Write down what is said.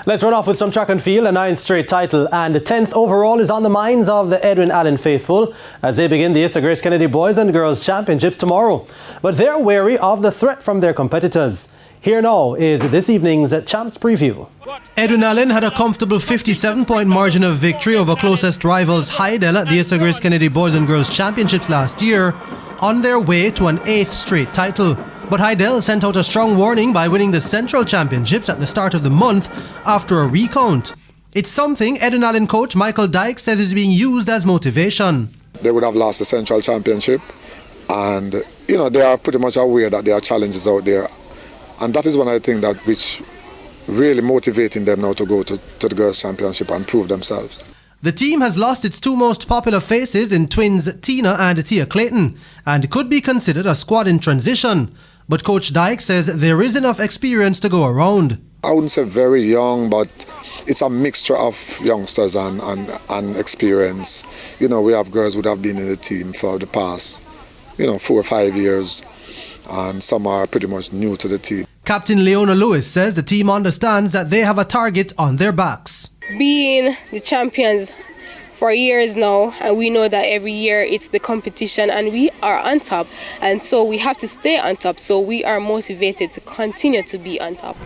Let's run off with some track and field. A 9th straight title and the 10th overall is on the minds of the Edwin Allen faithful as they begin the Issa Grace Kennedy Boys and Girls Championships tomorrow. But they're wary of the threat from their competitors. Here now is this evening's Champs Preview. Edwin Allen had a comfortable 57-point margin of victory over closest rivals Hydel at the Issa Grace Kennedy Boys and Girls Championships last year, on their way to an 8th straight title. But Hydel sent out a strong warning by winning the Central Championships at the start of the month after a recount. It's something Edwin Allen coach Michael Dyke says is being used as motivation. They would have lost the Central Championship, and they are pretty much aware that there are challenges out there, and that is one of the things that which really motivating them now to go to the Girls Championship and prove themselves. The team has lost its two most popular faces in twins Tina and Tia Clayton and could be considered a squad in transition. But Coach Dyke says there is enough experience to go around. I wouldn't say very young, but it's a mixture of youngsters and experience. We have girls who have been in the team for the past 4 or 5 years, and some are pretty much new to the team. Captain Leona Lewis says the team understands that they have a target on their backs. Being the champions for years now, and we know that every year it's the competition and we are on top, and so we have to stay on top, so we are motivated to continue to be on top.